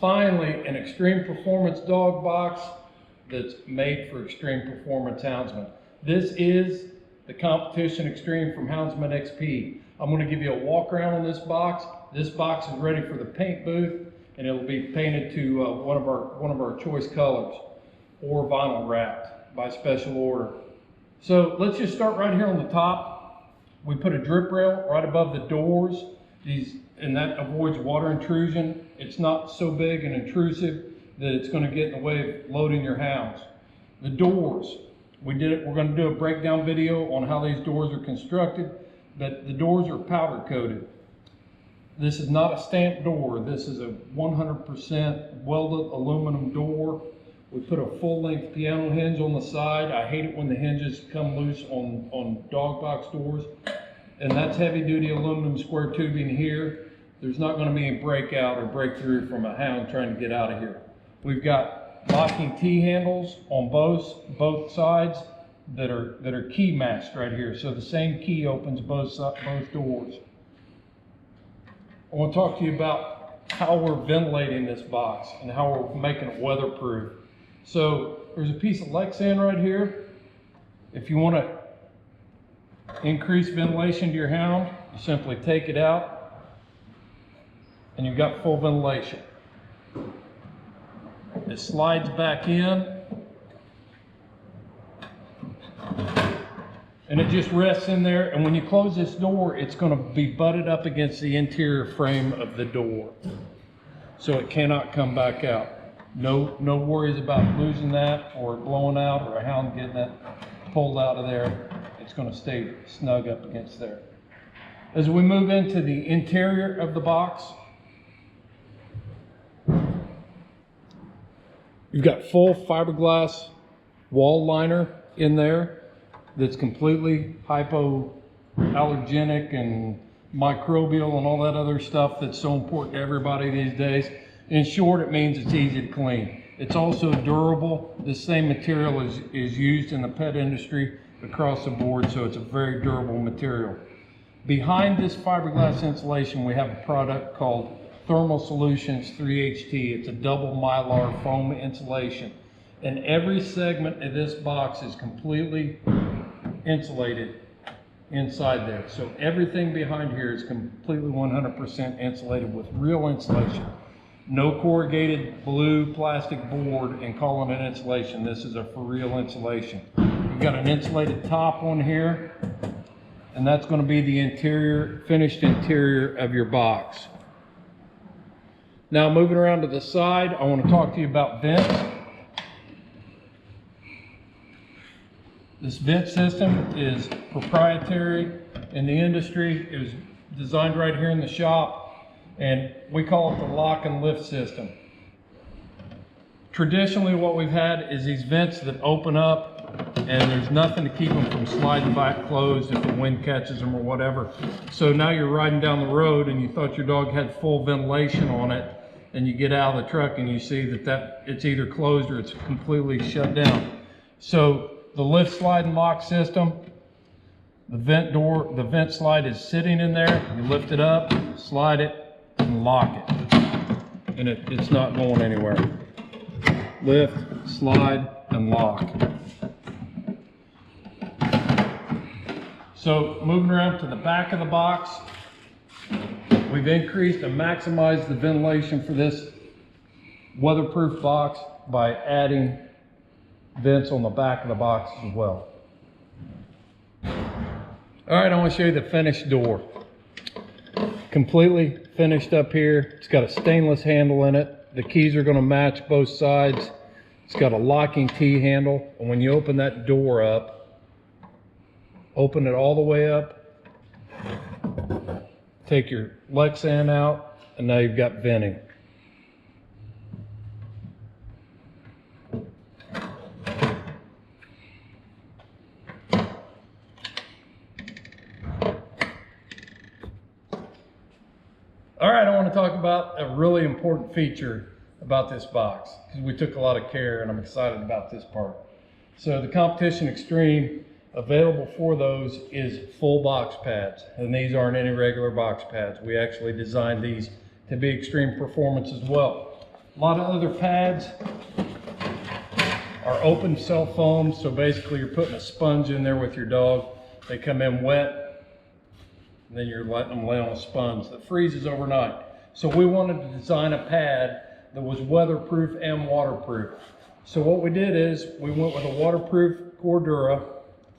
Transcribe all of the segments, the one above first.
Finally, an Xtreme Performance dog box that's made for Xtreme Performance Houndsman. This is the Competition Xtreme from Houndsman XP. I'm going to give you a walk around on this box. This box is ready for the paint booth, and it'll be painted to one of our choice colors, or vinyl wrapped by special order. So let's just start right here on the top. We put a drip rail right above the doors, and that avoids water intrusion. It's not so big and intrusive that it's going to get in the way of loading your hounds. The doors, we're going to do a breakdown video on how these doors are constructed, but the doors are powder coated. This is not a stamped door. This is a 100% welded aluminum door. We put a full-length piano hinge on the side. I hate it when the hinges come loose on dog box doors. And that's heavy-duty aluminum square tubing here. There's not going to be a breakout or breakthrough from a hound trying to get out of here. We've got locking T-handles on both sides that are key matched right here. So the same key opens both doors. I want to talk to you about how we're ventilating this box and how we're making it weatherproof. So there's a piece of Lexan right here. If you want to increase ventilation to your hound, you simply take it out and you've got full ventilation. It slides back in and it just rests in there, and when you close this door, it's going to be butted up against the interior frame of the door, so it cannot come back out. No worries about losing that or blowing out or a hound getting that pulled out of there. It's going to stay snug up against there. As we move into the interior of the box, you've got full fiberglass wall liner in there that's completely hypoallergenic and microbial and all that other stuff that's so important to everybody these days. In short, it means it's easy to clean. It's also durable. The same material is used in the pet industry across the board, so it's a very durable material. Behind this fiberglass insulation, we have a product called Thermal Solutions 3HT. It's a double mylar foam insulation, and every segment of this box is completely insulated inside there. So everything behind here is completely 100% insulated with real insulation. No corrugated blue plastic board and calling it insulation. This is a for real insulation. You've got an insulated top on here, and that's going to be the interior, finished interior of your box. Now moving around to the side, I want to talk to you about vents. This vent system is proprietary in the industry. It was designed right here in the shop, and we call it the lock and lift system. Traditionally, what we've had is these vents that open up, and there's nothing to keep them from sliding back closed if the wind catches them or whatever. So now you're riding down the road and you thought your dog had full ventilation on it, and you get out of the truck and you see that it's either closed or it's completely shut down. So the lift, slide, and lock system, the vent slide is sitting in there. You lift it up, slide it, and lock it. And it's not going anywhere. Lift, slide, and lock. So moving around to the back of the box, we've increased and maximized the ventilation for this weatherproof box by adding vents on the back of the box as well. All right, I want to show you the finished door. Completely finished up here. It's got a stainless handle in it. The keys are going to match both sides. It's got a locking T-handle, and when you open that door up, open it all the way up, take your Lexan out, and now you've got venting. All right, I want to talk about a really important feature about this box, because we took a lot of care, and I'm excited about this part. So the Competition Xtreme, available for those, is full box pads, and these aren't any regular box pads. We actually designed these to be extreme performance as well. A lot of other pads are open cell foam, so basically you're putting a sponge in there with your dog. They come in wet, and then you're letting them lay on a sponge that freezes overnight. So we wanted to design a pad that was weatherproof and waterproof. So what we did is we went with a waterproof Cordura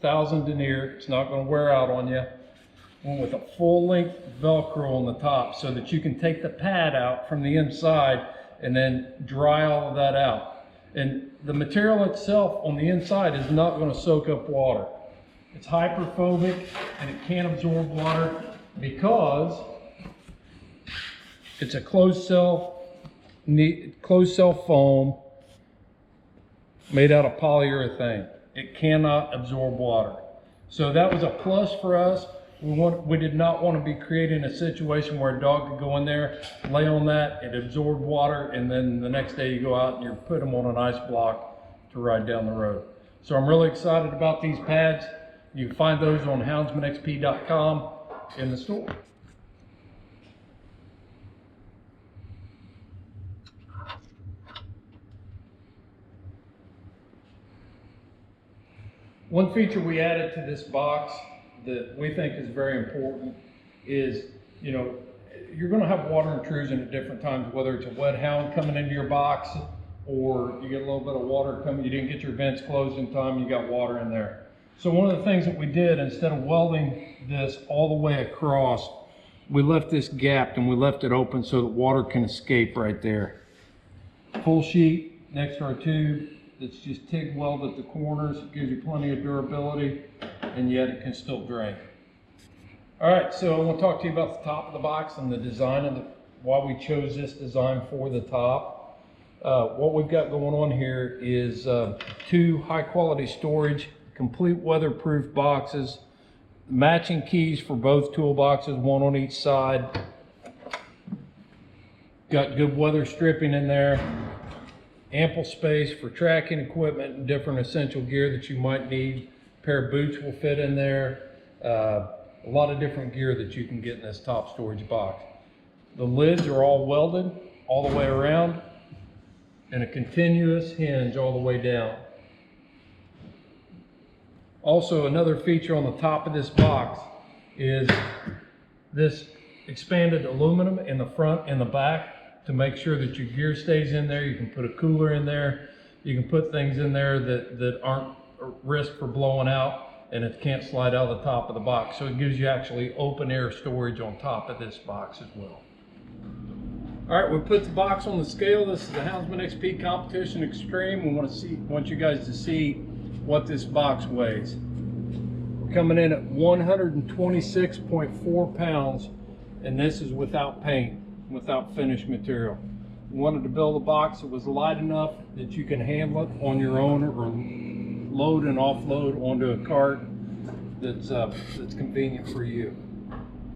1000 denier. It's not going to wear out on you. Went with a full length Velcro on the top so that you can take the pad out from the inside and then dry all of that out. And the material itself on the inside is not going to soak up water. It's hyperphobic and it can't absorb water because it's a closed cell foam made out of polyurethane. It cannot absorb water. So that was a plus for us. We did not want to be creating a situation where a dog could go in there, lay on that, it absorbed water, and then the next day you go out and you put them on an ice block to ride down the road. So I'm really excited about these pads. You can find those on houndsmanxp.com in the store. One feature we added to this box that we think is very important is, you know, you're going to have water intrusion at different times, whether it's a wet hound coming into your box or you get a little bit of water coming, you didn't get your vents closed in time, you got water in there. So one of the things that we did, instead of welding this all the way across, we left this gapped and we left it open so that water can escape right there. Full sheet next to our tube. It's just TIG weld at the corners. It gives you plenty of durability, and yet it can still drain. All right, so I want to talk to you about the top of the box and the design of why we chose this design for the top. What we've got going on here is 2 high-quality storage, complete weatherproof boxes, matching keys for both toolboxes, one on each side. Got good weather stripping in there. Ample space for tracking equipment and different essential gear that you might need. A pair of boots will fit in there. A lot of different gear that you can get in this top storage box. The lids are all welded all the way around and a continuous hinge all the way down. Also, another feature on the top of this box is this expanded aluminum in the front and the back to make sure that your gear stays in there. You can put a cooler in there. You can put things in there that aren't a risk for blowing out, and it can't slide out of the top of the box. So it gives you actually open air storage on top of this box as well. All right, we put the box on the scale. This is the Houndsman XP Competition Xtreme. We want you guys to see what this box weighs. We're coming in at 126.4 pounds, and this is without paint, without finished material. We wanted to build a box that was light enough that you can handle it on your own or load and offload onto a cart that's convenient for you.